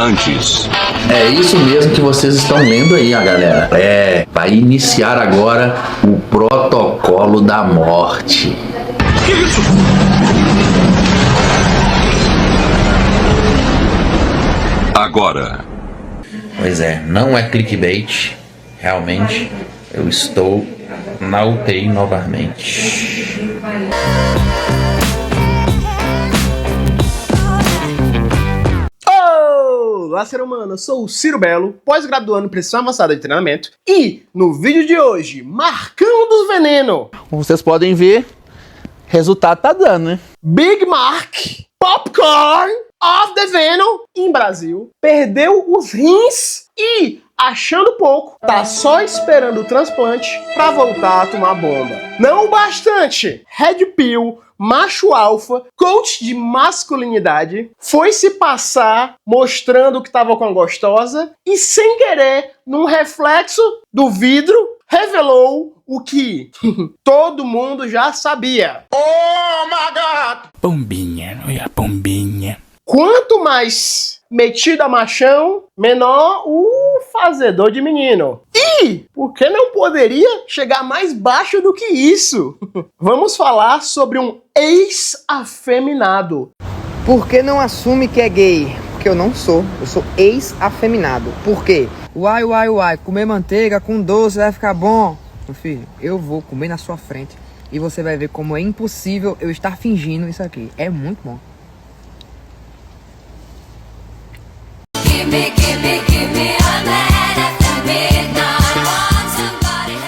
antes. É isso mesmo que vocês estão lendo aí, galera. Vai iniciar agora o protocolo da morte. Que isso? Agora. Pois é, não é clickbait. Realmente, eu estou na UTI novamente. Olá, ser humano, eu sou o Ciro Belo, pós-graduando em Precision Avançada de Treinamento, e no vídeo de hoje, Marcão dos Veneno. Como vocês podem ver, resultado tá dando, né? Big Mark Popcorn of the Venom, em Brasil, perdeu os rins e, achando pouco, tá só esperando o transplante pra voltar a tomar bomba. Não o bastante, Red Pill, macho alfa, coach de masculinidade, foi se passar mostrando que tava com a gostosa e, sem querer, num reflexo do vidro, revelou o que todo mundo já sabia. Oh my God! Pombinha, olha a pombinha. Quanto mais metido a machão, menor o fazedor de menino. E por que não poderia chegar mais baixo do que isso? Vamos falar sobre um ex-afeminado. Por que não assume que é gay? Porque eu não sou. Eu sou ex-afeminado. Por quê? Uai, comer manteiga com doce vai ficar bom. Meu filho, eu vou comer na sua frente e você vai ver como é impossível eu estar fingindo isso aqui. É muito bom.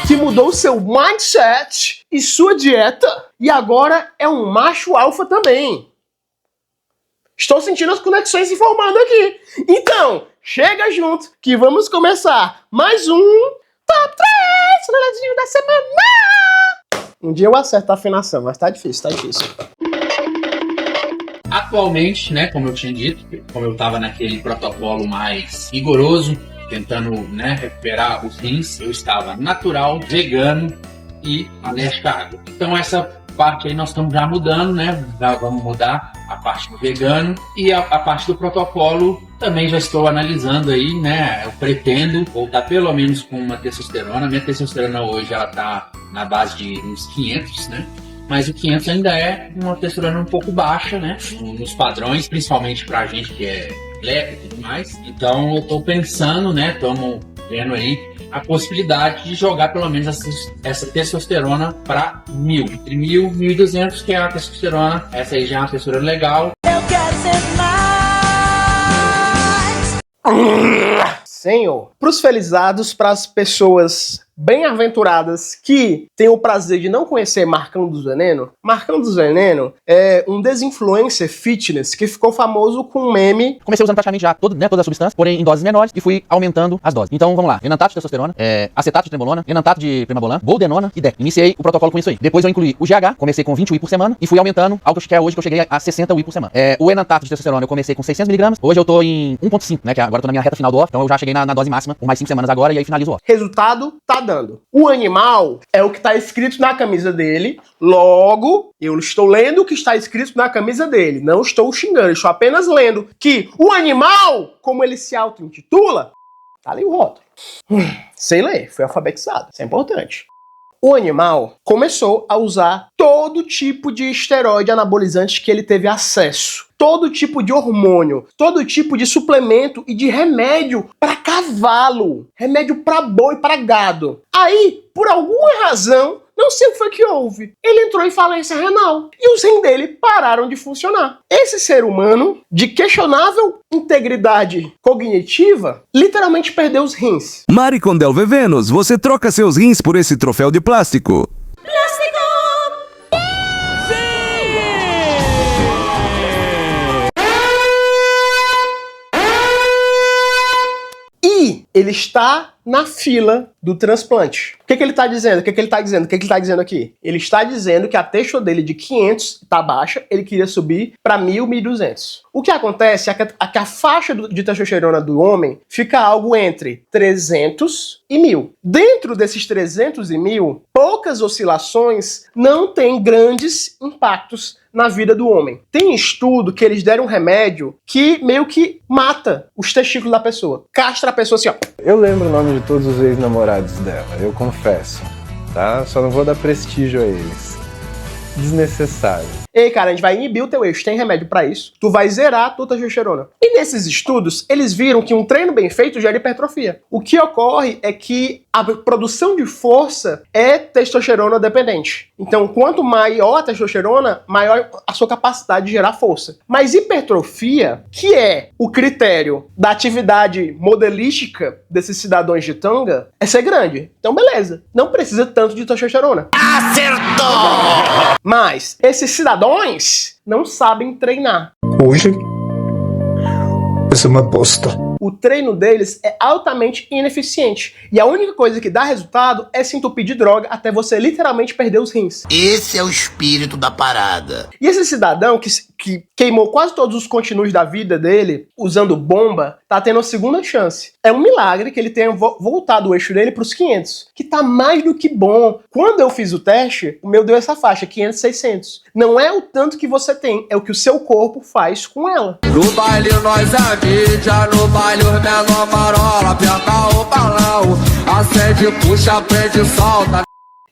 Que mudou seu mindset e sua dieta e agora é um macho alfa também. Estou sentindo as conexões se formando aqui. Então, chega junto que vamos começar mais um Top 3 Roladinho da semana. Um dia eu acerto a afinação, mas tá difícil. Atualmente, né, como eu tinha dito, como eu estava naquele protocolo mais rigoroso, tentando, né, recuperar os rins, eu estava natural, vegano e alérgico à água. Então essa parte aí nós estamos já mudando, né, já vamos mudar a parte do vegano e a parte do protocolo também já estou analisando aí, né, eu pretendo voltar pelo menos com uma testosterona. Minha testosterona hoje ela tá na base de uns 500, né? Mas o 500 ainda é uma testosterona um pouco baixa, né? Nos padrões, principalmente pra gente que é leve e tudo mais. Então eu tô pensando, né? Estamos vendo aí a possibilidade de jogar pelo menos essa testosterona pra 1000. Entre 1000 e 1200, que é a testosterona. Essa aí já é uma testosterona legal. Eu quero ser mais. Senhor, pros felizados, pras pessoas bem-aventuradas que têm o prazer de não conhecer Marcão dos Veneno, Marcão dos Veneno é um desinfluencer fitness que ficou famoso com um meme. Comecei usando praticamente já toda a substância, porém em doses menores, e fui aumentando as doses. Então vamos lá: enantato de testosterona, acetato de trembolona, enantato de premabolan, boldenona e DEC. Iniciei o protocolo com isso aí. Depois eu incluí o GH, comecei com 20 UI por semana e fui aumentando ao que hoje que eu cheguei a 60 UI por semana. O enantato de testosterona eu comecei com 600mg, hoje eu tô em 1.5, né, que agora eu tô na minha reta final do off, então eu já cheguei na dose máxima por mais 5 semanas agora e aí finalizo o off. Resultado tá dando. O animal é o que tá escrito na camisa dele, logo eu estou lendo o que está escrito na camisa dele, não estou xingando, estou apenas lendo que o animal, como ele se auto-intitula, tá ali o rótulo. Sei ler, foi alfabetizado, isso é importante. O animal começou a usar todo tipo de esteroide anabolizante que ele teve acesso. Todo tipo de hormônio, todo tipo de suplemento e de remédio para cavalo, remédio para boi, para gado. Aí, por alguma razão, não sei o que foi que houve, ele entrou em falência renal e os rins dele pararam de funcionar. Esse ser humano, de questionável integridade cognitiva, literalmente perdeu os rins. Maricondel Venenos, você troca seus rins por esse troféu de plástico? E ele está na fila do transplante. O que ele está dizendo? O que ele está dizendo? O que ele está dizendo aqui? Ele está dizendo que a testo dele de 500 está baixa, ele queria subir para 1.000, 1.200. O que acontece é que a faixa de testosterona do homem fica algo entre 300 e 1.000. Dentro desses 300 e 1.000, poucas oscilações não têm grandes impactos na vida do homem. Tem estudo que eles deram um remédio que meio que mata os testículos da pessoa. Castra a pessoa assim, ó. Eu lembro o nome de todos os ex-namorados dela, eu confesso, tá? Só não vou dar prestígio a eles. Desnecessário. Ei, cara, a gente vai inibir o teu eixo, tem remédio pra isso. Tu vai zerar a tua testosterona. E nesses estudos, eles viram que um treino bem feito gera hipertrofia. O que ocorre é que a produção de força é testosterona dependente. Então, quanto maior a testosterona, maior a sua capacidade de gerar força. Mas hipertrofia, que é o critério da atividade modelística desses cidadãos de tanga, é ser grande. Então, beleza. Não precisa tanto de testosterona. Acertou! Mas esses cidadãos não sabem treinar. Hoje, essa é uma bosta. O treino deles é altamente ineficiente. E a única coisa que dá resultado é se entupir de droga até você literalmente perder os rins. Esse é o espírito da parada. E esse cidadão que queimou quase todos os continuos da vida dele usando bomba, tá tendo a segunda chance. É um milagre que ele tenha voltado o eixo dele pros 500, que tá mais do que bom. Quando eu fiz o teste, o meu deu essa faixa, 500, 600. Não é o tanto que você tem, é o que o seu corpo faz com ela. No baile nós é mídia, no baile os menor marola, aperta o balão, acende, puxa, prende, solta.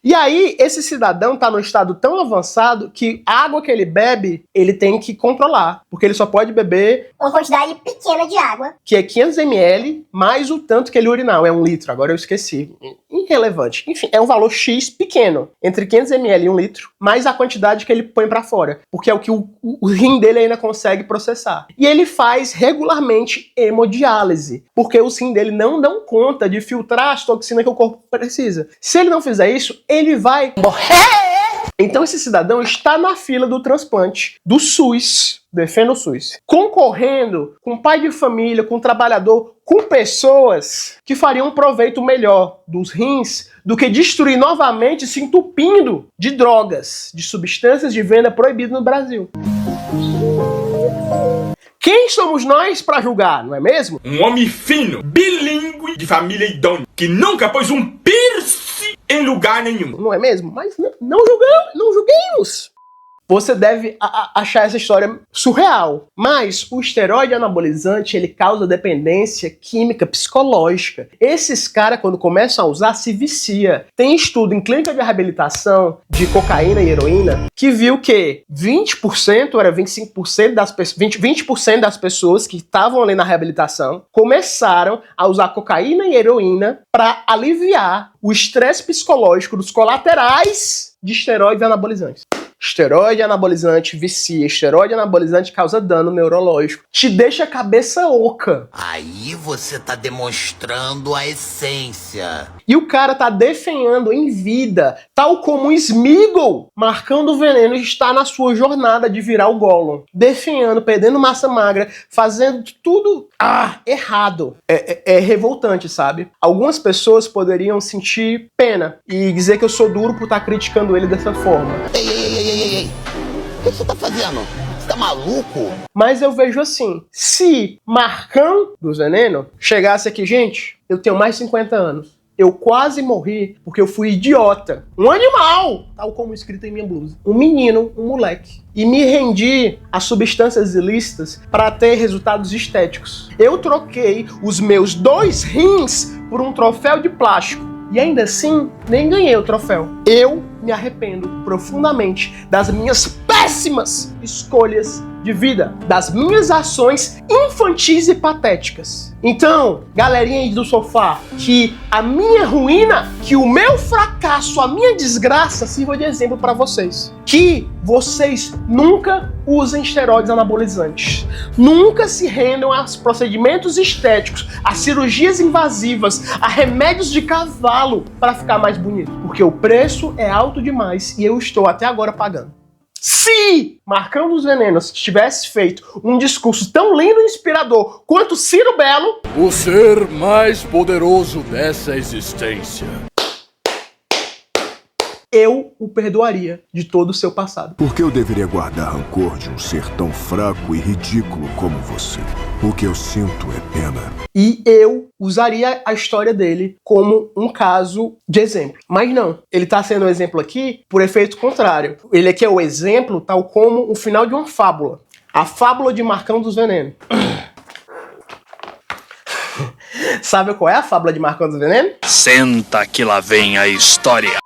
E aí, esse cidadão tá num estado tão avançado que a água que ele bebe, ele tem que controlar. Porque ele só pode beber uma quantidade pequena de água, que é 500 ml, mais o tanto que ele urinar. É 1 litro, agora eu esqueci. Irrelevante. Enfim, é um valor X pequeno. Entre 500 ml e 1 litro, mais a quantidade que ele põe pra fora. Porque é o que o rim dele ainda consegue processar. E ele faz regularmente hemodiálise. Porque o rim dele não dão conta de filtrar as toxinas que o corpo precisa. Se ele não fizer isso, ele vai morrer! Então esse cidadão está na fila do transplante do SUS, defenda o SUS, concorrendo com pai de família, com trabalhador, com pessoas que fariam um proveito melhor dos rins do que destruir novamente se entupindo de drogas, de substâncias de venda proibidas no Brasil. Quem somos nós para julgar, não é mesmo? Um homem fino, bilíngue, de família idônea, que nunca pôs um piercing em lugar nenhum. Não é mesmo? Mas não julguemos. Você deve achar essa história surreal. Mas o esteroide anabolizante, ele causa dependência química, psicológica. Esses caras, quando começam a usar, se vicia. Tem estudo em clínica de reabilitação de cocaína e heroína que viu que 20%, era 25% das pessoas, 20% das pessoas que estavam ali na reabilitação começaram a usar cocaína e heroína para aliviar o estresse psicológico dos colaterais de esteroides anabolizantes. Esteroide anabolizante vicia, esteroide anabolizante causa dano neurológico, te deixa a cabeça oca. Aí você tá demonstrando a essência. E o cara tá definhando em vida, tal como o Sméagol, marcando o veneno, está na sua jornada de virar o Gollum. Definhando, perdendo massa magra, fazendo tudo errado. É revoltante, sabe? Algumas pessoas poderiam sentir pena e dizer que eu sou duro por estar criticando ele dessa forma. Ei. O que você tá fazendo? Você tá maluco? Mas eu vejo assim, se Marcão do Veneno chegasse aqui, gente, eu tenho mais de 50 anos. Eu quase morri porque eu fui idiota. Um animal, tal como escrito em minha blusa. Um menino, um moleque. E me rendi a substâncias ilícitas para ter resultados estéticos. Eu troquei os meus 2 rins por um troféu de plástico. E ainda assim, nem ganhei o troféu. Eu me arrependo profundamente das minhas péssimas escolhas de vida, das minhas ações infantis e patéticas. Então, galerinha aí do sofá, que a minha ruína, que o meu fracasso, a minha desgraça sirva de exemplo para vocês. Que vocês nunca usem esteroides anabolizantes. Nunca se rendam a procedimentos estéticos, a cirurgias invasivas, a remédios de cavalo para ficar mais bonito. Porque o preço é alto demais e eu estou até agora pagando. Se Marcão dos Venenos tivesse feito um discurso tão lindo e inspirador quanto Ciro Belo, o ser mais poderoso dessa existência, eu o perdoaria de todo o seu passado. Por que eu deveria guardar rancor de um ser tão fraco e ridículo como você? O que eu sinto é pena. E eu usaria a história dele como um caso de exemplo. Mas não, ele tá sendo um exemplo aqui por efeito contrário. Ele aqui é o exemplo tal como o final de uma fábula. A fábula de Marcão dos Venenos. Sabe qual é a fábula de Marcão dos Venenos? Senta que lá vem a história.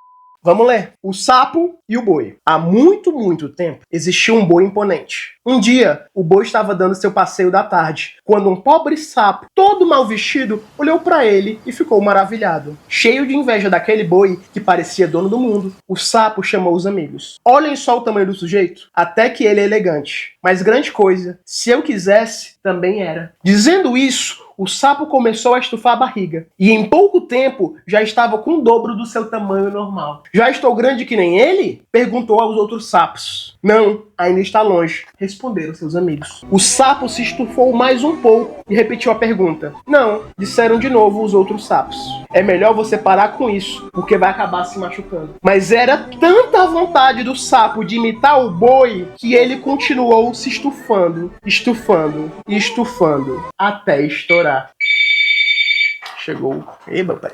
Vamos ler. O sapo e o boi. Há muito, muito tempo existia um boi imponente. Um dia, o boi estava dando seu passeio da tarde, quando um pobre sapo, todo mal vestido, olhou para ele e ficou maravilhado. Cheio de inveja daquele boi que parecia dono do mundo, o sapo chamou os amigos. Olhem só o tamanho do sujeito, até que ele é elegante. Mas grande coisa, se eu quisesse, também era. Dizendo isso, o sapo começou a estufar a barriga, e em pouco tempo já estava com o dobro do seu tamanho normal. Já estou grande que nem ele? Perguntou aos outros sapos. Não, ainda está longe, responderam seus amigos. O sapo se estufou mais um pouco e repetiu a pergunta. Não, disseram de novo os outros sapos. É melhor você parar com isso, porque vai acabar se machucando. Mas era tanta a vontade do sapo de imitar o boi que ele continuou se estufando, estufando e estufando, até estourar. Chegou. Eba, pai.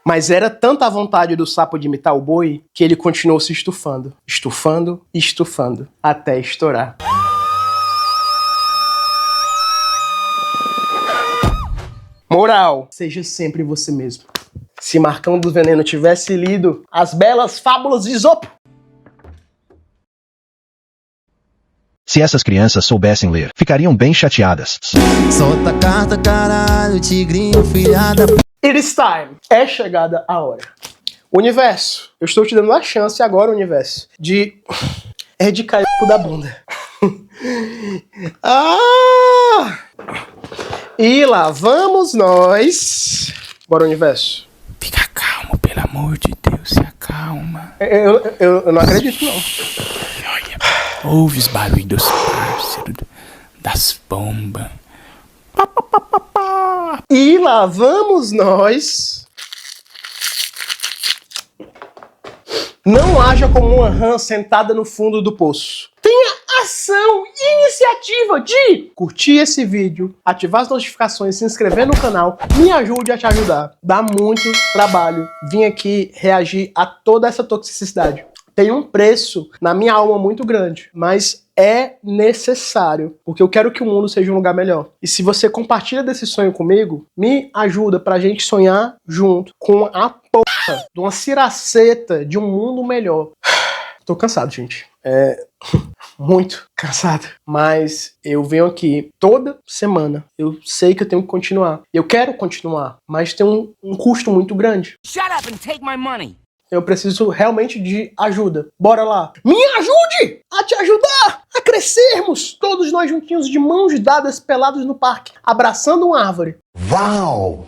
Mas era tanta a vontade do sapo de imitar o boi que ele continuou se estufando, estufando e estufando, até estourar. Moral, seja sempre você mesmo. Se Marcão dos Venenos tivesse lido as belas fábulas de Esopo, se essas crianças soubessem ler, ficariam bem chateadas. Solta a carta, caralho, tigrinho, filhada. It is time. É chegada a hora. Universo, eu estou te dando a chance agora, universo, de cair o cu da bunda. E lá vamos nós. Bora, universo. Fica calmo, pelo amor de Deus, se acalma. Eu não acredito, não. Olha, ouve os barulhos dos pássaros, das bombas. E lá vamos nós. Não haja como uma rã sentada no fundo do poço. Tenha ação e iniciativa de curtir esse vídeo, ativar as notificações, se inscrever no canal. Me ajude a te ajudar. Dá muito trabalho vim aqui reagir a toda essa toxicidade. Tem um preço na minha alma muito grande, mas é necessário, porque eu quero que o mundo seja um lugar melhor. E se você compartilha desse sonho comigo, me ajuda pra gente sonhar junto com a porra de uma ciraceta de um mundo melhor. Tô cansado, gente. Muito cansado. Mas eu venho aqui toda semana. Eu sei que eu tenho que continuar. Eu quero continuar, mas tem um custo muito grande. Shut up and take my money. Eu preciso realmente de ajuda. Bora lá. Me ajude a te ajudar a crescermos. Todos nós juntinhos de mãos dadas, pelados no parque, abraçando uma árvore. Uau!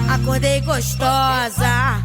Acordei gostosa.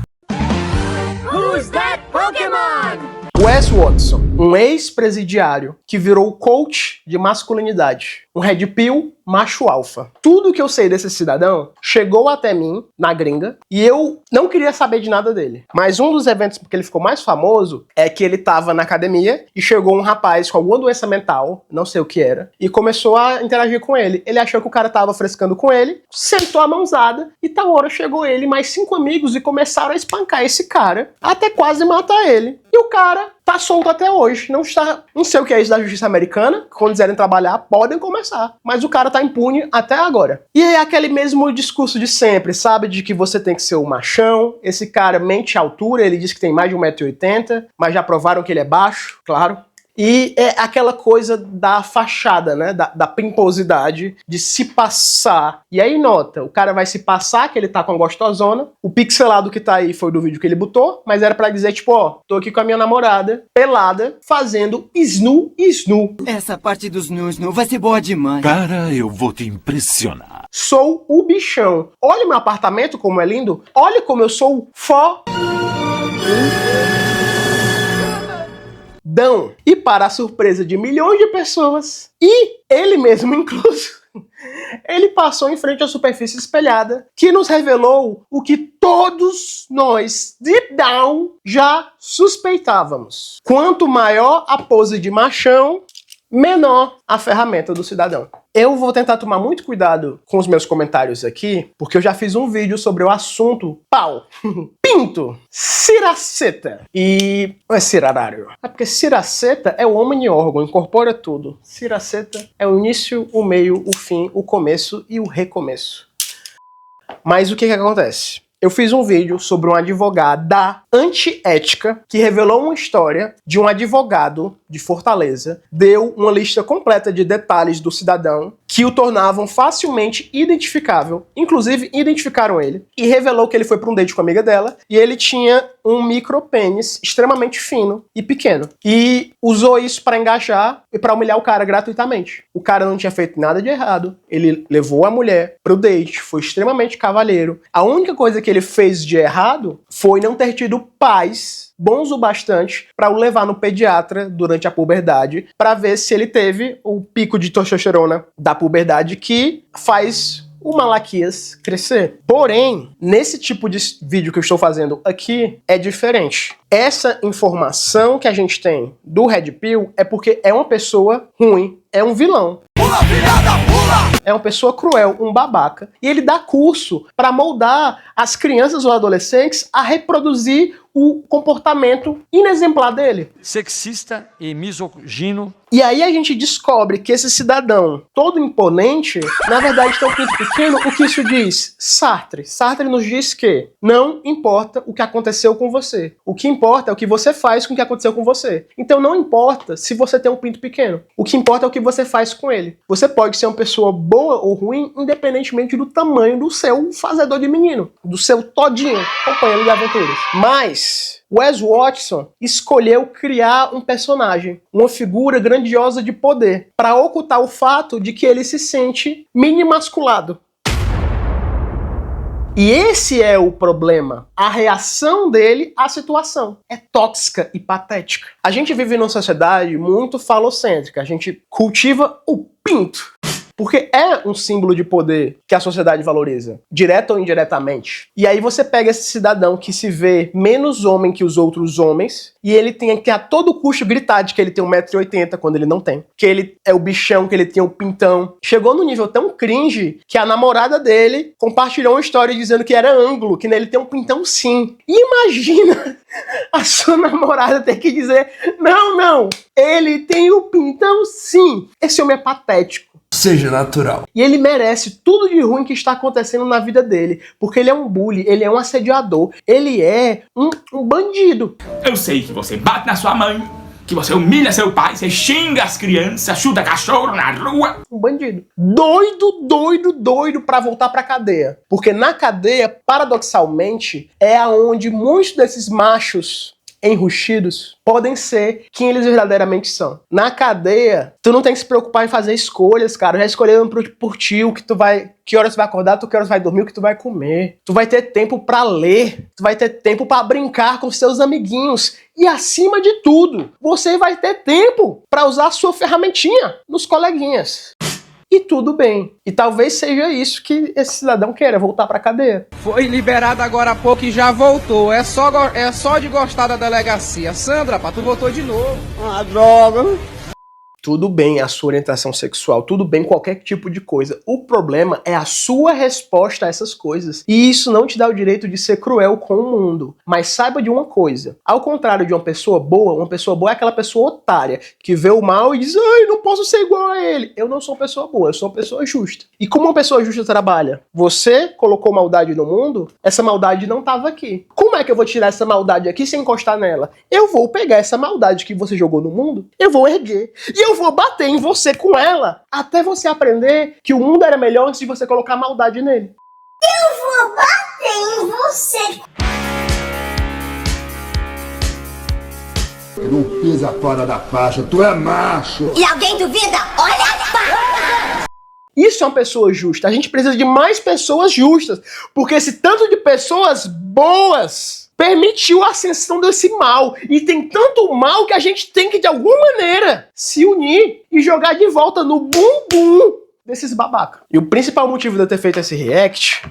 Who's that Pokémon? Wes Watson, um ex-presidiário que virou coach de masculinidade, um red pill macho alfa. Tudo que eu sei desse cidadão chegou até mim, na gringa, e eu não queria saber de nada dele. Mas um dos eventos porque ele ficou mais famoso é que ele tava na academia e chegou um rapaz com alguma doença mental, não sei o que era, e começou a interagir com ele. Ele achou que o cara tava frescando com ele, sentou a mãozada, e tal hora chegou ele e mais 5 amigos e começaram a espancar esse cara, até quase matar ele. E o cara tá solto até hoje. Não sei o que é isso da justiça americana. Quando quiserem trabalhar, podem começar. Mas o cara tá impune até agora. E é aquele mesmo discurso de sempre, sabe? De que você tem que ser o machão. Esse cara mente a altura, ele diz que tem mais de 1,80 m, mas já provaram que ele é baixo, claro. E é aquela coisa da fachada, né? Da pimposidade, de se passar. E aí nota, o cara vai se passar que ele tá com a gostosona. O pixelado que tá aí foi do vídeo que ele botou, mas era pra dizer, tipo, ó, tô aqui com a minha namorada, pelada, fazendo snu. Essa parte do snu vai ser boa demais. Cara, eu vou te impressionar. Sou o bichão. Olha o meu apartamento, como é lindo. Olha como eu sou dão. E para a surpresa de milhões de pessoas, e ele mesmo incluso, ele passou em frente à superfície espelhada, que nos revelou o que todos nós, deep down, já suspeitávamos. Quanto maior a pose de machão, menor a ferramenta do cidadão. Eu vou tentar tomar muito cuidado com os meus comentários aqui, porque eu já fiz um vídeo sobre o assunto pau, pinto, ciraceta e... não é cirarário. É porque ciraceta é o omni-órgão, incorpora tudo. Ciraceta é o início, o meio, o fim, o começo e o recomeço. Mas o que acontece? Eu fiz um vídeo sobre uma advogada antiética que revelou uma história de um advogado de Fortaleza, deu uma lista completa de detalhes do cidadão que o tornavam facilmente identificável, inclusive identificaram ele, e revelou que ele foi para um date com a amiga dela e ele tinha um micropênis extremamente fino e pequeno. E usou isso para engajar e para humilhar o cara gratuitamente. O cara não tinha feito nada de errado, ele levou a mulher pro date, foi extremamente cavalheiro. A única coisa que ele fez de errado foi não ter tido pais bons o bastante para o levar no pediatra durante a puberdade para ver se ele teve o pico de testosterona da puberdade que faz o Malaquias crescer. Porém, nesse tipo de vídeo que eu estou fazendo aqui, é diferente. Essa informação que a gente tem do Red Pill é porque é uma pessoa ruim, é um vilão. É uma pessoa cruel, um babaca. E ele dá curso para moldar as crianças ou adolescentes a reproduzir o comportamento inexemplar dele. Sexista e misogino. E aí a gente descobre que esse cidadão todo imponente, na verdade tem um pinto pequeno. O que isso diz? Sartre. Sartre nos diz que não importa o que aconteceu com você. O que importa é o que você faz com o que aconteceu com você. Então não importa se você tem um pinto pequeno. O que importa é o que você faz com ele. Você pode ser uma pessoa boa ou ruim, independentemente do tamanho do seu fazedor de menino, do seu todinho, companheiro de aventuras. Mas Wes Watson escolheu criar um personagem, uma figura grandiosa de poder, para ocultar o fato de que ele se sente mini-masculado. E esse é o problema. A reação dele à situação é tóxica e patética. A gente vive numa sociedade muito falocêntrica. A gente cultiva o pinto, porque é um símbolo de poder que a sociedade valoriza, direto ou indiretamente. E aí você pega esse cidadão que se vê menos homem que os outros homens, e ele tem que a todo custo gritar de que ele tem 1,80 m quando ele não tem. Que ele é o bichão, que ele tem o pintão. Chegou num nível tão cringe que a namorada dele compartilhou uma história dizendo que era ângulo, que ele tem um pintão sim. E imagina a sua namorada ter que dizer, não, ele tem o pintão sim. Esse homem é patético. Seja natural. E ele merece tudo de ruim que está acontecendo na vida dele, porque ele é um bully, ele é um assediador, ele é um bandido. Eu sei que você bate na sua mãe, que você humilha seu pai, você xinga as crianças, chuta cachorro na rua. Um bandido. Doido pra voltar pra cadeia. Porque na cadeia, paradoxalmente, é aonde muitos desses machos enrustidos podem ser quem eles verdadeiramente são. Na cadeia, tu não tem que se preocupar em fazer escolhas, cara. Já escolheram por ti o que tu vai... Que horas tu vai acordar, que horas tu vai dormir, o que tu vai comer. Tu vai ter tempo pra ler. Tu vai ter tempo pra brincar com seus amiguinhos. E acima de tudo, você vai ter tempo pra usar a sua ferramentinha nos coleguinhas. E tudo bem. E talvez seja isso que esse cidadão queira, voltar pra cadeia. Foi liberado agora há pouco e já voltou. É só de gostar da delegacia. Sandra, pá, tu voltou de novo. Ah, droga. Tudo bem a sua orientação sexual, tudo bem qualquer tipo de coisa. O problema é a sua resposta a essas coisas. E isso não te dá o direito de ser cruel com o mundo. Mas saiba de uma coisa. Ao contrário de uma pessoa boa é aquela pessoa otária que vê o mal e diz, ai, não posso ser igual a ele. Eu não sou uma pessoa boa, eu sou uma pessoa justa. E como uma pessoa justa trabalha? Você colocou maldade no mundo, essa maldade não estava aqui. Como é que eu vou tirar essa maldade aqui sem encostar nela? Eu vou pegar essa maldade que você jogou no mundo, eu vou erguer. E eu vou bater em você com ela, até você aprender que o mundo era melhor antes de você colocar maldade nele. Eu vou bater em você. Não pisa fora da faixa, tu é macho. E alguém duvida? Olha a faca! Isso é uma pessoa justa. A gente precisa de mais pessoas justas. Porque esse tanto de pessoas boas permitiu a ascensão desse mal. E tem tanto mal que a gente tem que, de alguma maneira, se unir e jogar de volta no bumbum desses babaca. E o principal motivo de eu ter feito esse react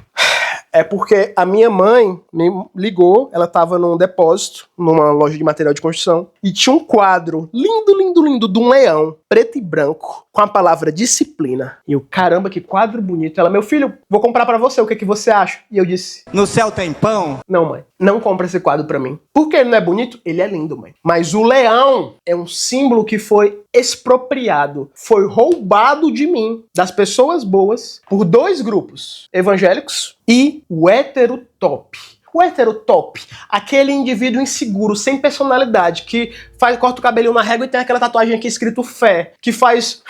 é porque a minha mãe me ligou, ela tava num depósito, numa loja de material de construção, e tinha um quadro lindo, lindo, lindo de um leão, preto e branco, com a palavra disciplina. E eu, caramba, que quadro bonito. Ela, meu filho, vou comprar pra você, o que você acha? E eu disse, no céu tem pão? Não, mãe, não compra esse quadro pra mim. Por que ele não é bonito? Ele é lindo, mãe. Mas o leão é um símbolo que foi expropriado, foi roubado de mim, das pessoas boas, por dois grupos, evangélicos e o hétero top. O hétero top, aquele indivíduo inseguro, sem personalidade, que corta o cabelinho na régua e tem aquela tatuagem aqui escrito fé, que faz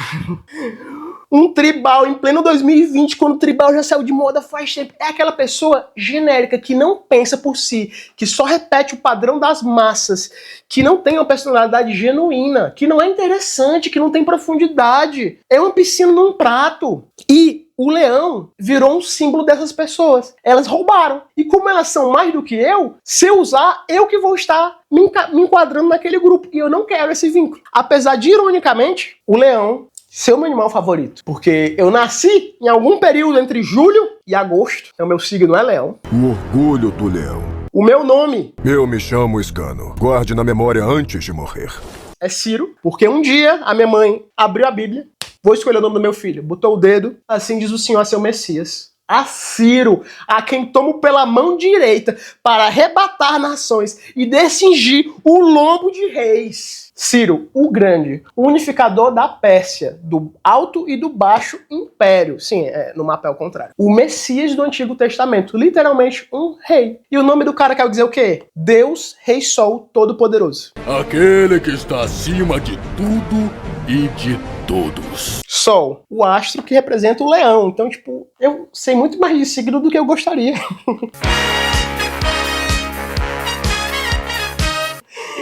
um tribal em pleno 2020, quando o tribal já saiu de moda faz tempo. É aquela pessoa genérica que não pensa por si, que só repete o padrão das massas, que não tem uma personalidade genuína, que não é interessante, que não tem profundidade. É uma piscina num prato. E o leão virou um símbolo dessas pessoas. Elas roubaram. E como elas são mais do que eu, se eu usar, eu que vou estar me enquadrando naquele grupo. E eu não quero esse vínculo. Apesar de, ironicamente, o leão ser o meu animal favorito. Porque eu nasci em algum período entre julho e agosto. Então meu signo é leão. O orgulho do leão. O meu nome... Eu me chamo Scano. Guarde na memória antes de morrer. É Ciro. Porque um dia a minha mãe abriu a Bíblia. Vou escolher o nome do meu filho. Botou o dedo. Assim diz o Senhor a seu Messias. A Ciro, a quem tomo pela mão direita para arrebatar nações e descingir o lombo de reis. Ciro, o grande, o unificador da Pérsia, do alto e do baixo império. Sim, no mapa é o contrário. O Messias do Antigo Testamento, literalmente um rei. E o nome do cara quer dizer o quê? Deus, Rei Sol, Todo-Poderoso. Aquele que está acima de tudo e de todos. Sol, o astro que representa o leão. Então, tipo, eu sei muito mais de signo do que eu gostaria.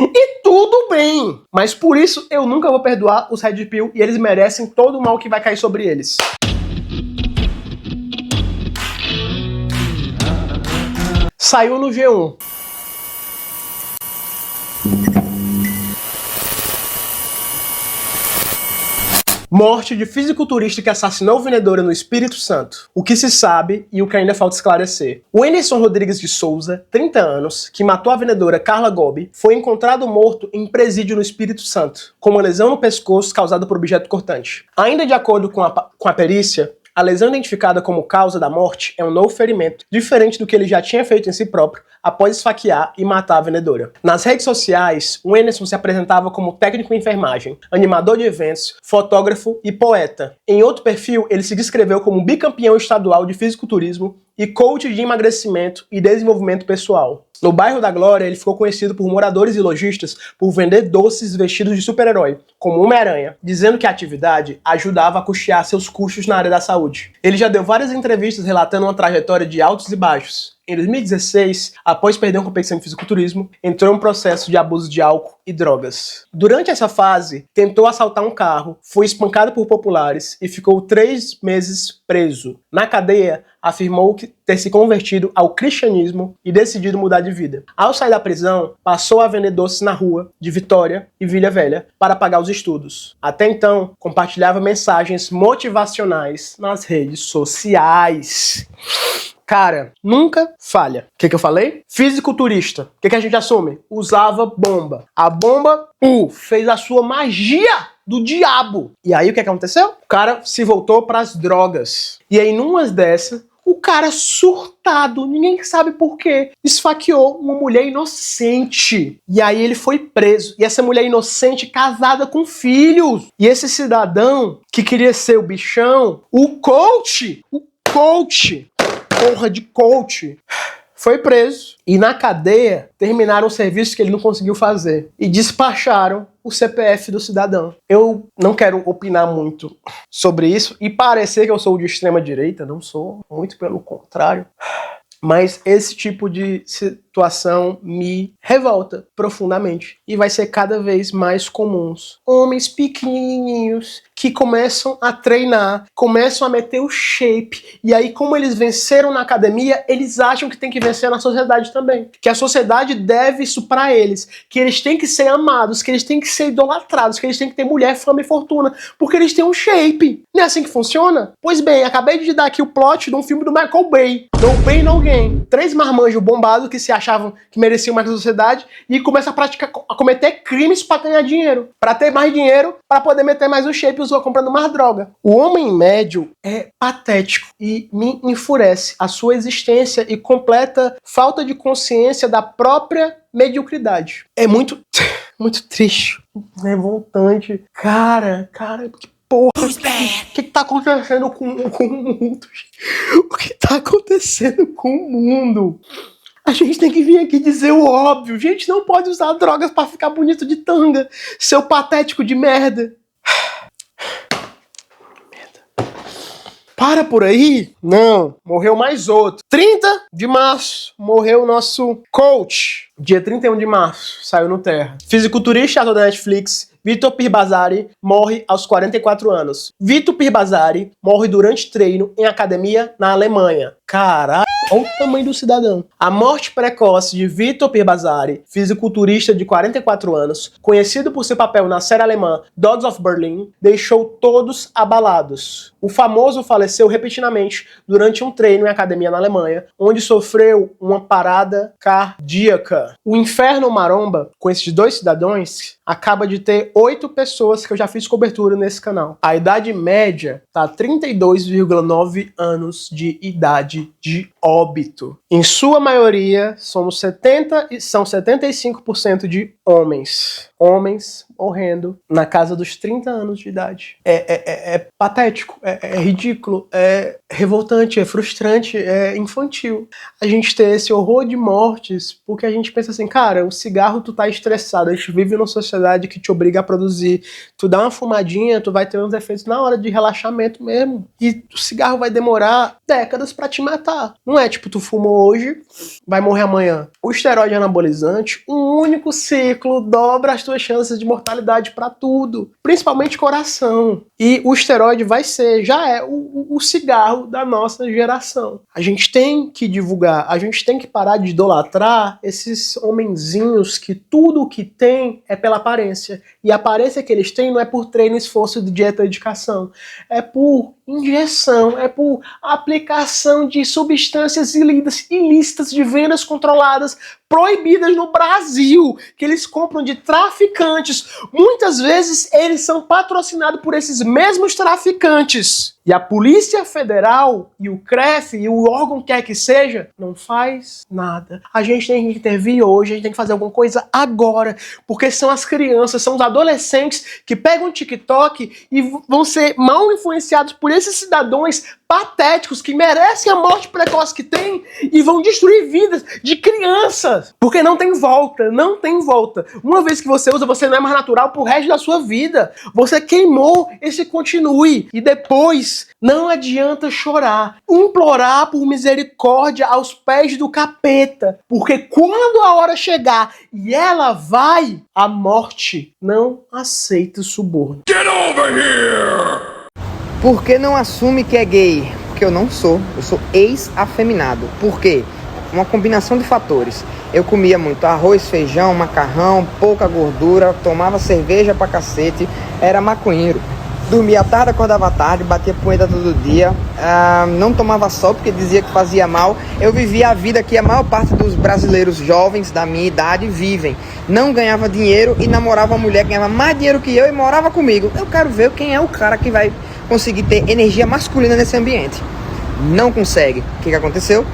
E tudo bem, mas por isso eu nunca vou perdoar os Red Pill e eles merecem todo o mal que vai cair sobre eles. Saiu no G1. Morte de fisiculturista que assassinou vendedora no Espírito Santo. O que se sabe e o que ainda falta esclarecer. O Anderson Rodrigues de Souza, 30 anos, que matou a vendedora Carla Gobi, foi encontrado morto em presídio no Espírito Santo, com uma lesão no pescoço causada por objeto cortante. Ainda de acordo com a perícia, a lesão identificada como causa da morte é um novo ferimento, diferente do que ele já tinha feito em si próprio após esfaquear e matar a vendedora. Nas redes sociais, o Anderson se apresentava como técnico em enfermagem, animador de eventos, fotógrafo e poeta. Em outro perfil, ele se descreveu como bicampeão estadual de fisiculturismo e coach de emagrecimento e desenvolvimento pessoal. No bairro da Glória, ele ficou conhecido por moradores e lojistas por vender doces vestidos de super-herói, como Homem-Aranha, dizendo que a atividade ajudava a custear seus custos na área da saúde. Ele já deu várias entrevistas relatando uma trajetória de altos e baixos. Em 2016, após perder uma competição de fisiculturismo, entrou em um processo de abuso de álcool e drogas. Durante essa fase, tentou assaltar um carro, foi espancado por populares e ficou 3 meses preso. Na cadeia, afirmou ter se convertido ao cristianismo e decidido mudar de vida. Ao sair da prisão, passou a vender doces na rua de Vitória e Vila Velha para pagar os estudos. Até então, compartilhava mensagens motivacionais nas redes sociais. Cara, nunca falha. O que eu falei? Fisiculturista. O que a gente assume? Usava bomba. A bomba, fez a sua magia do diabo. E aí o que aconteceu? O cara se voltou pras drogas. E aí numas dessas, o cara surtado, ninguém sabe por quê, esfaqueou uma mulher inocente. E aí ele foi preso. E essa mulher inocente casada com filhos. E esse cidadão que queria ser o bichão, o coach, porra de coach, foi preso. E na cadeia, terminaram o serviço que ele não conseguiu fazer. E despacharam o CPF do cidadão. Eu não quero opinar muito sobre isso e parecer que eu sou de extrema direita, não sou, muito pelo contrário. Mas esse tipo de situação me revolta profundamente. E vai ser cada vez mais comuns. Homens pequenininhos que começam a treinar, começam a meter o shape. E aí, como eles venceram na academia, eles acham que tem que vencer na sociedade também. Que a sociedade deve isso pra eles. Que eles têm que ser amados, que eles têm que ser idolatrados, que eles têm que ter mulher, fama e fortuna. Porque eles têm um shape. Não é assim que funciona? Pois bem, acabei de dar aqui o plot de um filme do Michael Bay. No Pain, No Gain. 3 marmanjos bombados que se achavam que mereciam mais da sociedade e começam a cometer crimes pra ganhar dinheiro. Pra ter mais dinheiro, pra poder meter mais o shape e usar comprando mais droga. O homem médio é patético e me enfurece a sua existência e completa falta de consciência da própria mediocridade. É muito triste, revoltante. Cara, que porra, o que tá acontecendo com o mundo? O que tá acontecendo com o mundo? A gente tem que vir aqui dizer o óbvio. A gente não pode usar drogas pra ficar bonito de tanga, seu patético de merda. Para por aí? Não. Morreu mais outro. 30 de março, morreu o nosso coach. Dia 31 de março, saiu no Terra. Fisiculturista, ator da Netflix, Vitor Pirbazari, morre aos 44 anos. Vitor Pirbazari morre durante treino em academia na Alemanha. Caralho, olha o tamanho do cidadão. A morte precoce de Vitor Pirbazari, fisiculturista de 44 anos, conhecido por seu papel na série alemã Dogs of Berlin, deixou todos abalados. O famoso faleceu repentinamente durante um treino em academia na Alemanha, onde sofreu uma parada cardíaca. O Inferno Maromba, com esses dois cidadãos, acaba de ter 8 pessoas que eu já fiz cobertura nesse canal. A idade média tá 32,9 anos de idade de óbito. Em sua maioria, são 75% de homens. Homens morrendo na casa dos 30 anos de idade. É patético, é ridículo, é revoltante, é frustrante, é infantil. A gente ter esse horror de mortes porque a gente pensa assim, cara, o cigarro tu tá estressado, a gente vive numa sociedade que te obriga a produzir. Tu dá uma fumadinha, tu vai ter uns efeitos na hora de relaxamento mesmo. E o cigarro vai demorar décadas pra te matar. Não é tipo, tu fumou hoje, vai morrer amanhã. O esteroide anabolizante, um único ciclo dobra as tuas chances de mortalidade pra tudo. Principalmente coração. E o esteroide já é o cigarro da nossa geração. A gente tem que divulgar, a gente tem que parar de idolatrar esses homenzinhos que tudo o que tem é pela aparência. E a aparência que eles têm não é por treino, esforço, dieta e dedicação. É por injeção, é por aplicação de substâncias ilícitas de vendas controladas, proibidas no Brasil, que eles compram de traficantes. Muitas vezes eles são patrocinados por esses mesmos traficantes. E a Polícia Federal e o CREF e o órgão que quer que seja, não faz nada. A gente tem que intervir hoje, a gente tem que fazer alguma coisa agora, porque são as crianças, são os adolescentes que pegam o TikTok e vão ser mal influenciados por esses cidadãos patéticos que merecem a morte precoce que tem e vão destruir vidas de crianças. Porque não tem volta, não tem volta. Uma vez que você usa, você não é mais natural pro resto da sua vida. Você queimou, esse continue. E depois, não adianta chorar, implorar por misericórdia aos pés do capeta. Porque quando a hora chegar e ela vai, a morte não aceita suborno. Get over here! Por que não assume que é gay? Porque eu não sou. Eu sou ex-afeminado. Por quê? Uma combinação de fatores. Eu comia muito arroz, feijão, macarrão, pouca gordura, tomava cerveja pra cacete, era maconheiro. Dormia tarde, acordava tarde, batia punheta todo dia, não tomava sol porque dizia que fazia mal. Eu vivia a vida que a maior parte dos brasileiros jovens da minha idade vivem. Não ganhava dinheiro e namorava uma mulher que ganhava mais dinheiro que eu e morava comigo. Eu quero ver quem é o cara que vai conseguir ter energia masculina nesse ambiente. Não consegue. O que aconteceu?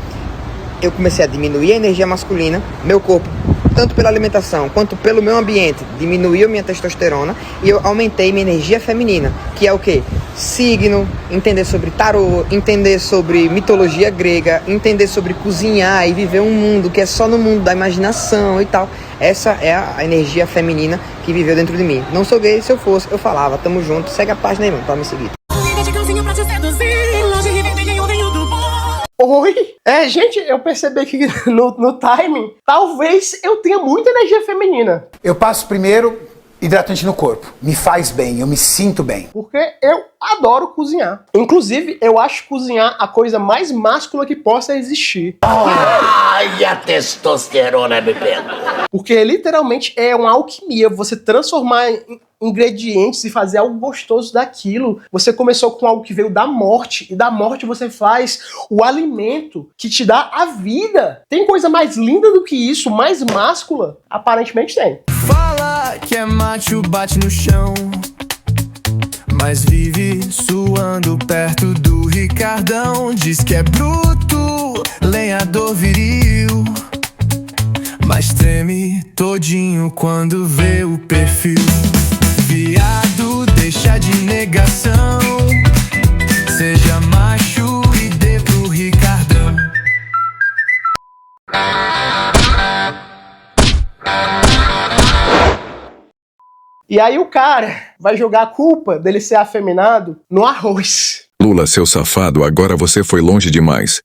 Eu comecei a diminuir a energia masculina, meu corpo, tanto pela alimentação quanto pelo meu ambiente, diminuiu minha testosterona e eu aumentei minha energia feminina, que é o quê? Signo, entender sobre tarô, entender sobre mitologia grega, entender sobre cozinhar e viver um mundo que é só no mundo da imaginação e tal. Essa é a energia feminina que viveu dentro de mim. Não sou gay, se eu fosse, eu falava, tamo junto, segue a página aí, mano, pra me seguir. Oi? Gente, eu percebi que no timing, talvez eu tenha muita energia feminina. Eu passo primeiro hidratante no corpo. Me faz bem, eu me sinto bem. Porque eu adoro cozinhar. Inclusive, eu acho cozinhar a coisa mais máscula que possa existir. Ai, a testosterona me pega. Porque literalmente é uma alquimia. Você transformar ingredientes e fazer algo gostoso daquilo. Você começou com algo que veio da morte, e da morte você faz o alimento que te dá a vida. Tem coisa mais linda do que isso, mais máscula? Aparentemente tem. Fala que é macho, bate no chão, mas vive suando perto do Ricardão. Diz que é bruto, lenhador viril, mas treme todinho quando vê o perfil. Viado, deixa de negação, seja macho e dê pro Ricardão. E aí o cara vai jogar a culpa dele ser afeminado no arroz. Lula, seu safado, agora você foi longe demais.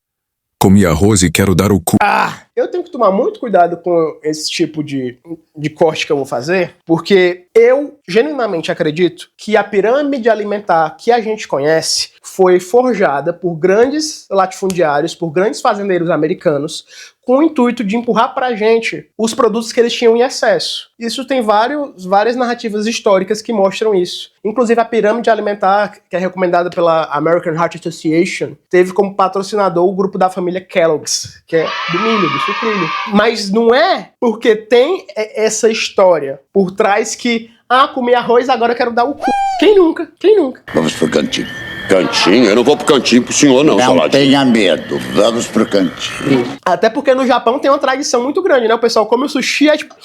Comi arroz e quero dar o cu. Eu tenho que tomar muito cuidado com esse tipo de corte que eu vou fazer, porque eu genuinamente acredito que a pirâmide alimentar que a gente conhece foi forjada por grandes latifundiários, por grandes fazendeiros americanos, com o intuito de empurrar pra gente os produtos que eles tinham em excesso. Isso tem várias narrativas históricas que mostram isso. Inclusive a pirâmide alimentar, que é recomendada pela American Heart Association, teve como patrocinador o grupo da família Kellogg's, que é do milho, do sucrilho. Mas não é porque tem essa história por trás que, comi arroz, agora eu quero dar o cu. Quem nunca? Quem nunca? Vamos pro cantinho. Cantinho? Eu não vou pro cantinho pro senhor, não, Saladinho. Não tenha medo, vamos pro cantinho. Até porque no Japão tem uma tradição muito grande, né? O pessoal come o sushi, é tipo...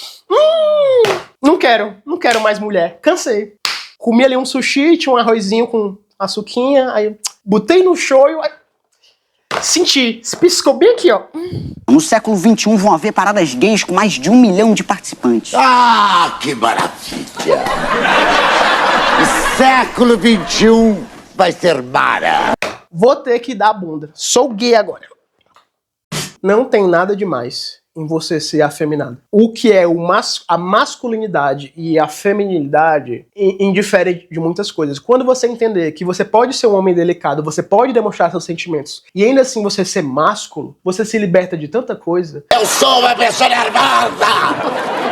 não quero mais mulher. Cansei. Comi ali um sushi, tinha um arrozinho com açuquinha, aí botei no shoyu, aí... senti, se piscou bem aqui, ó. No século XXI vão haver paradas gays com mais de 1 milhão de participantes. Ah, que maravilha! O século XXI vai ser mara. Vou ter que dar a bunda. Sou gay agora. Não tem nada demais em você ser afeminado. O que é a masculinidade e a feminilidade indifere de muitas coisas. Quando você entender que você pode ser um homem delicado, você pode demonstrar seus sentimentos, e ainda assim você ser másculo, você se liberta de tanta coisa. Eu sou uma pessoa nervosa!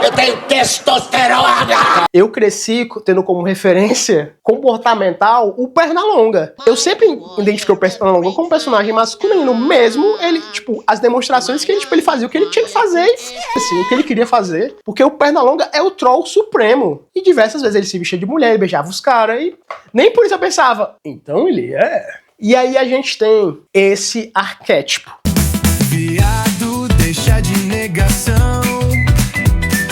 Eu tenho testosterona! Eu cresci tendo como referência comportamental o Pernalonga. Eu sempre identifiquei o Pernalonga como um personagem masculino, mesmo ele, tipo, as demonstrações que ele fazia o que ele tinha que fazer e assim, o que ele queria fazer, porque o Pernalonga é o troll supremo. E diversas vezes ele se vestia de mulher, ele beijava os caras e nem por isso eu pensava, então ele é. E aí a gente tem esse arquétipo. Viado, deixa de negação,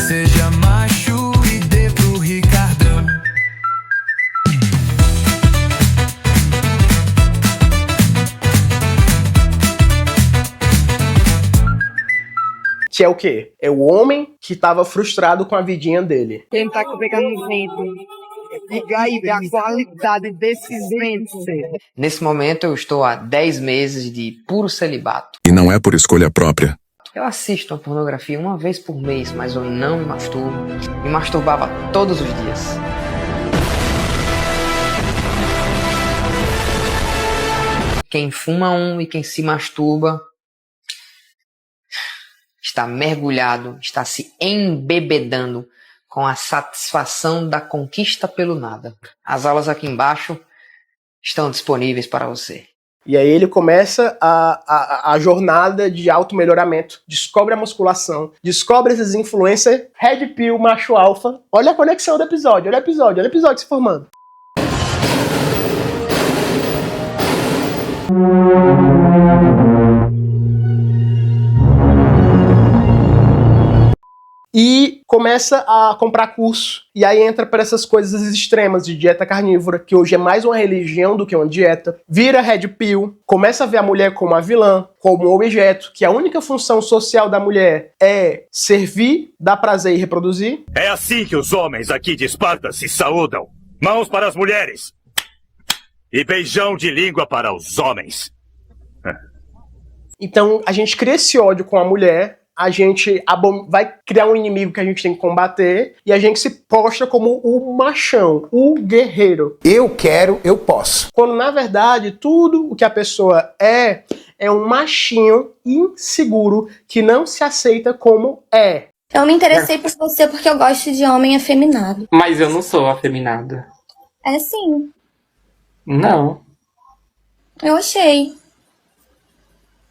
seja macho e dê pro Ricardão. Que é o quê? É o homem que tava frustrado com a vidinha dele. Quem tá pegando vento? Liga aí, ver a qualidade desses ventos. Nesse momento eu estou há 10 meses de puro celibato. E não é por escolha própria. Eu assisto a pornografia uma vez por mês, mas eu não me masturbo. Me masturbava todos os dias. Quem fuma e quem se masturba está mergulhado, está se embebedando com a satisfação da conquista pelo nada. As aulas aqui embaixo estão disponíveis para você. E aí ele começa a jornada de auto-melhoramento, descobre a musculação, descobre esses influencers, Red Pill, macho alfa. Olha a conexão do episódio, olha o episódio se formando. E começa a comprar curso. E aí entra para essas coisas extremas de dieta carnívora, que hoje é mais uma religião do que uma dieta. Vira Red Pill, começa a ver a mulher como a vilã, como um objeto, que a única função social da mulher é servir, dar prazer e reproduzir. É assim que os homens aqui de Esparta se saúdam. Mãos para as mulheres. E beijão de língua para os homens. Então a gente cria esse ódio com a mulher, a gente vai criar um inimigo que a gente tem que combater e a gente se posta como o machão, o guerreiro. Eu quero, eu posso. Quando na verdade tudo o que a pessoa é um machinho inseguro que não se aceita como é. Eu me interessei por você porque eu gosto de homem afeminado. Mas eu não sou afeminado. É sim. Não. Eu achei.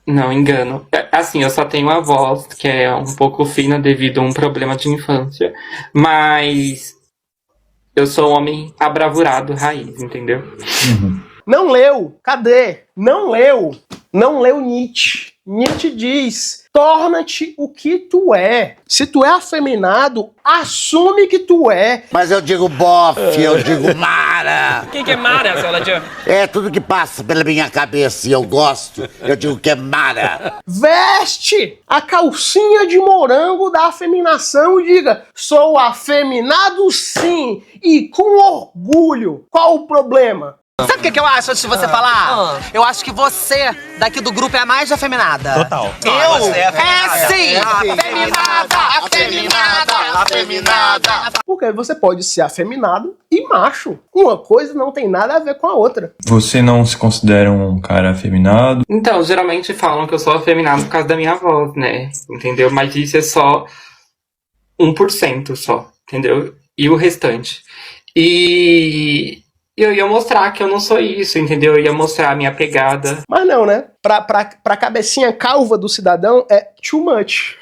Não, engano. Assim, eu só tenho uma voz que é um pouco fina devido a um problema de infância. Mas eu sou um homem abravurado, raiz, entendeu? Não leu. Cadê? Não leu. Não leu Nietzsche. Nietzsche diz: torna-te o que tu é. Se tu é afeminado, assume que tu é. Mas eu digo bofe, eu digo mara. Quem que é mara, seu Ladian? É tudo que passa pela minha cabeça e eu gosto, eu digo que é mara. Veste a calcinha de morango da afeminação e diga: sou afeminado sim, e com orgulho. Qual o problema? Sabe o que eu acho antes de você falar? Eu acho que você, daqui do grupo, é a mais afeminada. Total. Eu? Sim! Afeminada! Porque você pode ser afeminado e macho. Uma coisa não tem nada a ver com a outra. Você não se considera um cara afeminado? Então, geralmente falam que eu sou afeminado por causa da minha voz, né? Entendeu? Mas isso é só 1% só, entendeu? E o restante. E eu ia mostrar que eu não sou isso, entendeu? Eu ia mostrar a minha pegada. Mas não, né? Pra cabecinha calva do cidadão é too much.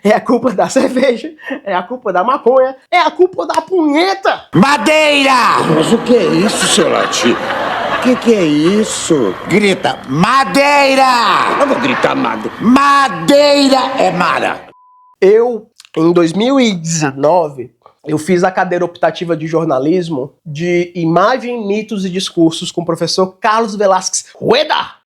É a culpa da cerveja, é a culpa da maconha, é a culpa da punheta. Madeira! Mas o que é isso, seu Lati? O que é isso? Grita, madeira! Eu vou gritar madeira. Madeira é mara. Em 2019, eu fiz a cadeira optativa de jornalismo de imagem, mitos e discursos com o professor Carlos Velasquez Rueda.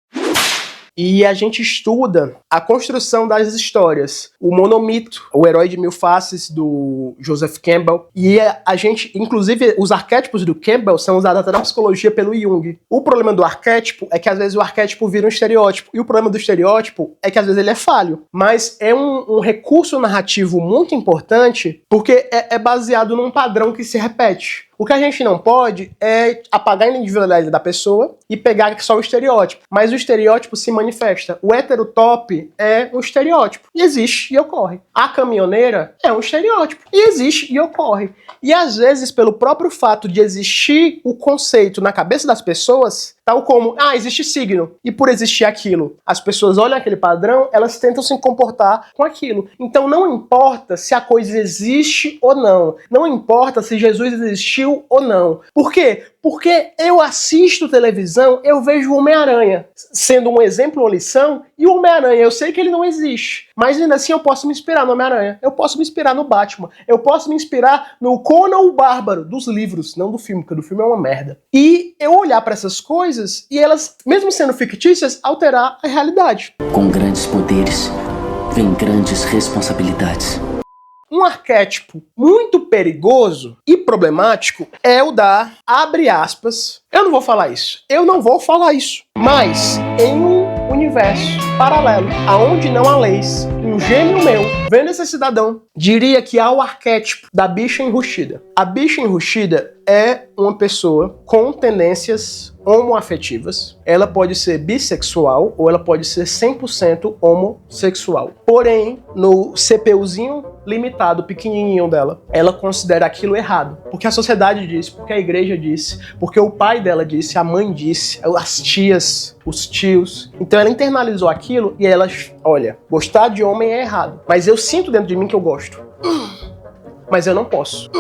E a gente estuda a construção das histórias, o monomito, o herói de mil faces do Joseph Campbell. E a gente, inclusive, os arquétipos do Campbell são usados até na psicologia pelo Jung. O problema do arquétipo é que às vezes o arquétipo vira um estereótipo. E o problema do estereótipo é que às vezes ele é falho. Mas é um recurso narrativo muito importante porque é baseado num padrão que se repete. O que a gente não pode é apagar a individualidade da pessoa e pegar só o estereótipo. Mas o estereótipo se manifesta. O heterotop é um estereótipo. E existe e ocorre. A caminhoneira é um estereótipo. E existe e ocorre. E às vezes, pelo próprio fato de existir o conceito na cabeça das pessoas, tal como, existe signo. E por existir aquilo, as pessoas olham aquele padrão, elas tentam se comportar com aquilo. Então não importa se a coisa existe ou não. Não importa se Jesus existiu ou não. Por quê? Porque eu assisto televisão, eu vejo o Homem-Aranha sendo um exemplo, uma lição, e o Homem-Aranha, eu sei que ele não existe, mas ainda assim eu posso me inspirar no Homem-Aranha, eu posso me inspirar no Batman, eu posso me inspirar no Conan o Bárbaro, dos livros, não do filme, porque do filme é uma merda. E eu olhar para essas coisas e elas, mesmo sendo fictícias, alterar a realidade. Com grandes poderes, vem grandes responsabilidades. Um arquétipo muito perigoso e problemático é o da, abre aspas, eu não vou falar isso, mas em um universo paralelo, aonde não há leis, um gênio meu, vendo esse cidadão, diria que há o arquétipo da bicha enrustida. A bicha enrustida é uma pessoa com tendências homoafetivas, ela pode ser bissexual ou ela pode ser 100% homossexual. Porém, no CPUzinho limitado, pequenininho dela, ela considera aquilo errado. Porque a sociedade disse, porque a igreja disse, porque o pai dela disse, a mãe disse, as tias, os tios. Então ela internalizou aquilo e ela, olha, gostar de homem é errado. Mas eu sinto dentro de mim que eu gosto. Mas eu não posso.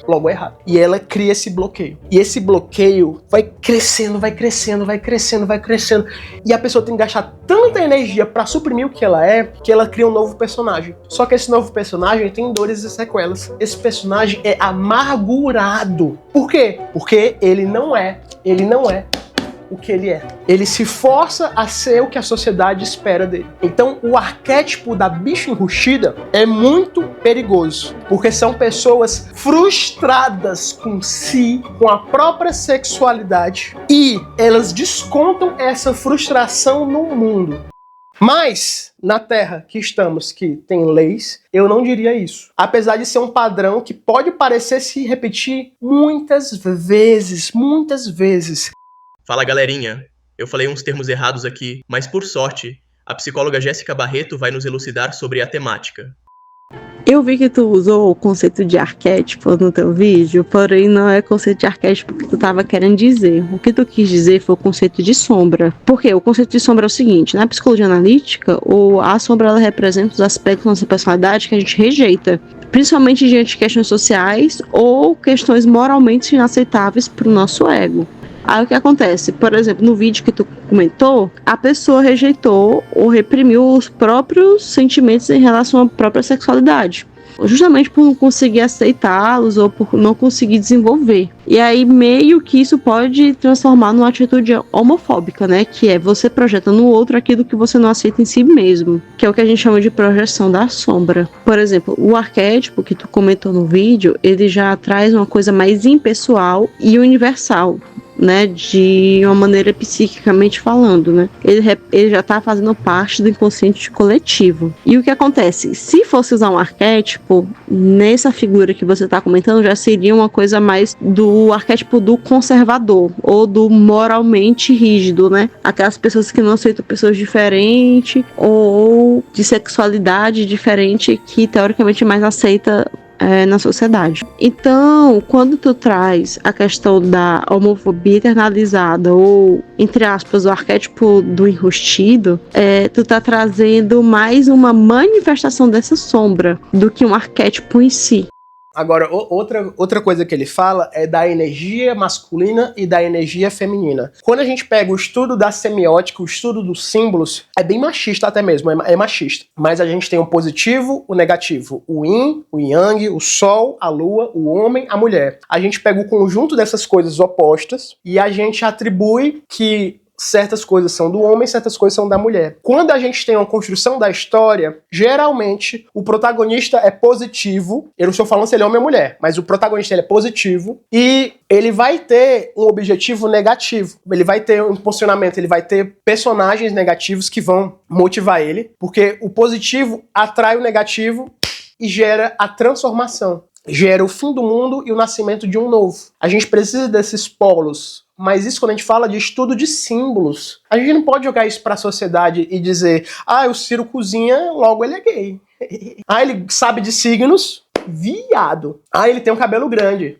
Logo é errado. E ela cria esse bloqueio. E esse bloqueio vai crescendo, vai crescendo, vai crescendo, vai crescendo. E a pessoa tem que gastar tanta energia pra suprimir o que ela é, que ela cria um novo personagem. Só que esse novo personagem tem dores e sequelas. Esse personagem é amargurado. Por quê? Porque ele não é o que ele é. Ele se força a ser o que a sociedade espera dele. Então, o arquétipo da bicha enrustida é muito perigoso, porque são pessoas frustradas com si, com a própria sexualidade, e elas descontam essa frustração no mundo. Mas, na Terra que estamos, que tem leis, eu não diria isso. Apesar de ser um padrão que pode parecer se repetir muitas vezes. Fala galerinha, eu falei uns termos errados aqui, mas por sorte, a psicóloga Jéssica Barreto vai nos elucidar sobre a temática. Eu vi que tu usou o conceito de arquétipo no teu vídeo, porém não é conceito de arquétipo que tu estava querendo dizer. O que tu quis dizer foi o conceito de sombra. Porque o conceito de sombra é o seguinte, na psicologia analítica, a sombra ela representa os aspectos da nossa personalidade que a gente rejeita, principalmente diante de questões sociais ou questões moralmente inaceitáveis para o nosso ego. Aí o que acontece? Por exemplo, no vídeo que tu comentou, a pessoa rejeitou ou reprimiu os próprios sentimentos em relação à própria sexualidade, justamente por não conseguir aceitá-los ou por não conseguir desenvolver. E aí meio que isso pode transformar numa atitude homofóbica, né? Que é você projeta no outro aquilo que você não aceita em si mesmo, que é o que a gente chama de projeção da sombra. Por exemplo, o arquétipo que tu comentou no vídeo, ele já traz uma coisa mais impessoal e universal, né, de uma maneira psiquicamente falando, né? Ele já está fazendo parte do inconsciente coletivo. E o que acontece? Se fosse usar um arquétipo, nessa figura que você está comentando, já seria uma coisa mais do arquétipo do conservador, ou do moralmente rígido, né? Aquelas pessoas que não aceitam pessoas diferentes, ou de sexualidade diferente, que teoricamente mais aceita na sociedade. Então, quando tu traz a questão da homofobia internalizada ou, entre aspas, o arquétipo do enrustido, tu tá trazendo mais uma manifestação dessa sombra do que um arquétipo em si. Agora, outra coisa que ele fala é da energia masculina e da energia feminina. Quando a gente pega o estudo da semiótica, o estudo dos símbolos, é bem machista até mesmo, é machista. Mas a gente tem o positivo, o negativo, o yin, o yang, o sol, a lua, o homem, a mulher. A gente pega o conjunto dessas coisas opostas e a gente atribui que certas coisas são do homem, certas coisas são da mulher. Quando a gente tem uma construção da história, geralmente o protagonista é positivo. Eu não estou falando se ele é homem ou mulher, mas o protagonista ele é positivo e ele vai ter um objetivo negativo. Ele vai ter um posicionamento, ele vai ter personagens negativos que vão motivar ele, porque o positivo atrai o negativo e gera a transformação. Gera o fim do mundo e o nascimento de um novo. A gente precisa desses polos. Mas isso quando a gente fala de estudo de símbolos. A gente não pode jogar isso pra sociedade e dizer o Ciro cozinha, logo ele é gay. Ele sabe de signos, viado. Ele tem um cabelo grande.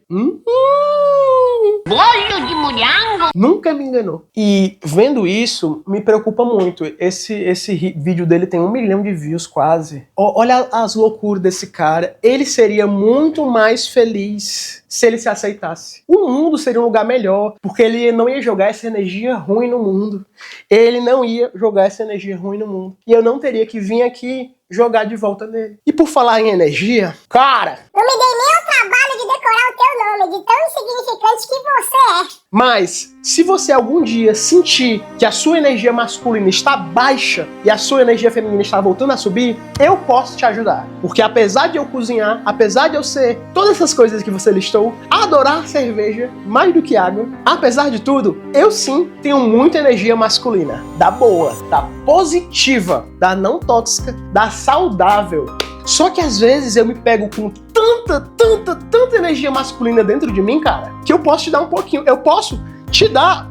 Olho de mulhango! Nunca me enganou. E vendo isso, me preocupa muito. Esse vídeo dele tem 1 milhão de views quase. Olha as loucuras desse cara. Ele seria muito mais feliz se ele se aceitasse. O mundo seria um lugar melhor, porque ele não ia jogar essa energia ruim no mundo. Ele não ia jogar essa energia ruim no mundo. E eu não teria que vir aqui jogar de volta nele. E por falar em energia, cara... Não me dei nem o trabalho de decorar o teu nome, de tão insignificante que você é. Mas, se você algum dia sentir que a sua energia masculina está baixa e a sua energia feminina está voltando a subir, eu posso te ajudar. Porque apesar de eu cozinhar, apesar de eu ser todas essas coisas que você listou, adorar cerveja mais do que água, apesar de tudo, eu sim tenho muita energia masculina. Da boa, da positiva, da não tóxica, da saudável. Só que às vezes eu me pego com tanta energia masculina dentro de mim, cara, que eu posso te dar um pouquinho. Eu posso te dar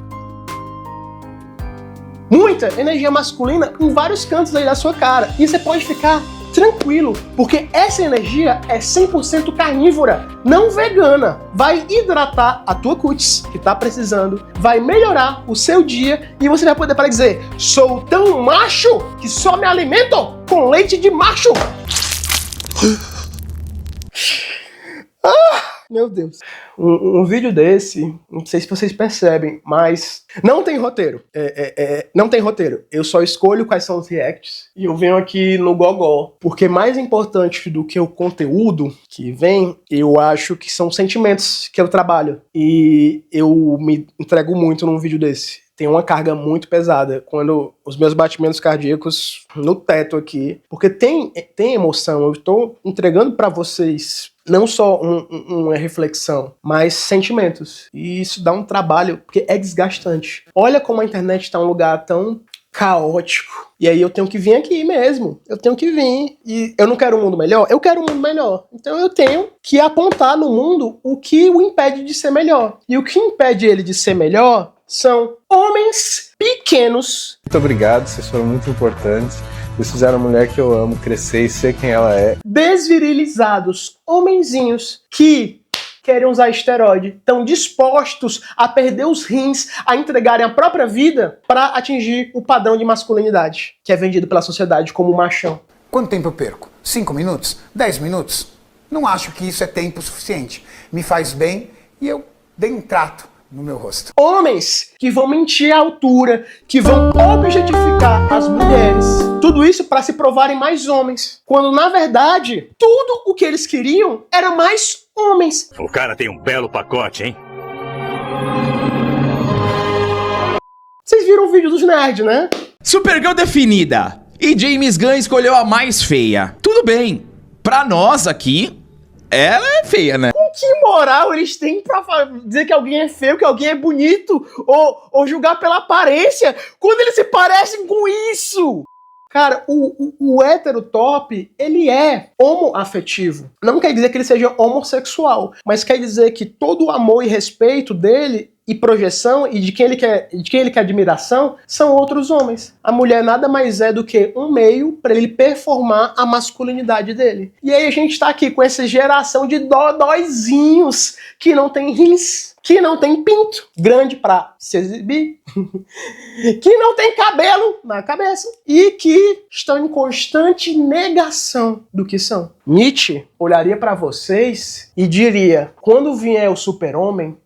muita energia masculina em vários cantos aí da sua cara. E você pode ficar tranquilo, porque essa energia é 100% carnívora, não vegana. Vai hidratar a tua cutis, que tá precisando, vai melhorar o seu dia e você vai poder para dizer: sou tão macho que só me alimento com leite de macho. Meu Deus. Um vídeo desse, não sei se vocês percebem, mas não tem roteiro. Não tem roteiro. Eu só escolho quais são os reacts e eu venho aqui no gogó. Porque mais importante do que o conteúdo que vem, eu acho que são sentimentos que eu trabalho. E eu me entrego muito num vídeo desse. Tem uma carga muito pesada quando os meus batimentos cardíacos no teto aqui. Porque tem emoção. Eu estou entregando para vocês não só uma reflexão, mas sentimentos. E isso dá um trabalho, porque é desgastante. Olha como a internet está um lugar tão caótico. E aí eu tenho que vir aqui mesmo. Eu tenho que vir. E eu não quero um mundo melhor? Eu quero um mundo melhor. Então eu tenho que apontar no mundo o que o impede de ser melhor. E o que impede ele de ser melhor são homens pequenos. Muito obrigado, vocês foram muito importantes. Vocês fizeram a mulher que eu amo crescer e ser quem ela é. Desvirilizados, homenzinhos que querem usar esteroide, estão dispostos a perder os rins, a entregarem a própria vida para atingir o padrão de masculinidade, que é vendido pela sociedade como machão. Quanto tempo eu perco? 5 minutos? 10 minutos? Não acho que isso é tempo suficiente. Me faz bem e eu dei um trato no meu rosto. Homens que vão mentir à altura, que vão objetificar as mulheres. Tudo isso para se provarem mais homens. Quando, na verdade, tudo o que eles queriam era mais homens. O cara tem um belo pacote, hein? Vocês viram o vídeo dos nerds, né? Supergirl definida. E James Gunn escolheu a mais feia. Tudo bem. Pra nós aqui, ela é feia, né? Com que moral eles têm pra dizer que alguém é feio, que alguém é bonito, ou julgar pela aparência, quando eles se parecem com isso? Cara, o hétero top, ele é homoafetivo. Não quer dizer que ele seja homossexual, mas quer dizer que todo o amor e respeito dele e projeção e de quem ele quer admiração são outros homens. A mulher nada mais é do que um meio para ele performar a masculinidade dele. E aí a gente tá aqui com essa geração de dodóizinhos que não tem rins, que não tem pinto grande pra se exibir, que não tem cabelo na cabeça e que estão em constante negação do que são. Nietzsche olharia para vocês e diria: quando vier o super-homem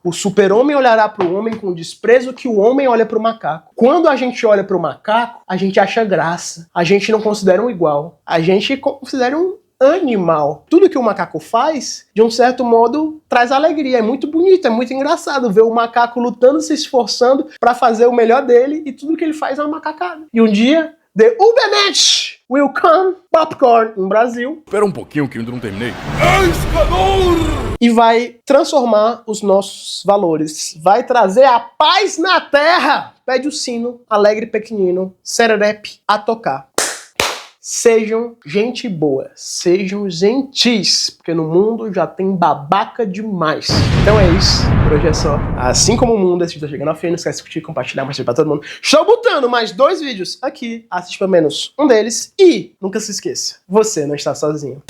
olhará para o homem com o desprezo que o homem olha para o macaco. Quando a gente olha para o macaco, a gente acha graça. A gente não considera um igual. A gente considera um animal. Tudo que o macaco faz, de um certo modo, traz alegria. É muito bonito, é muito engraçado ver o macaco lutando, se esforçando para fazer o melhor dele e tudo que ele faz é uma macacada. E um dia, the Ubermensch will come, popcorn, no Brasil. Espera um pouquinho que eu ainda não terminei. E vai transformar os nossos valores. Vai trazer a paz na terra. Pede o sino, alegre pequenino, sererepe, a tocar. Sejam gente boa, sejam gentis, porque no mundo já tem babaca demais. Então é isso, por hoje é só. Assim como o mundo, esse vídeo tá chegando ao fim, não esquece de curtir, compartilhar, mostrar pra todo mundo. Estou botando mais 2 vídeos aqui, assiste pelo menos um deles e nunca se esqueça, você não está sozinho.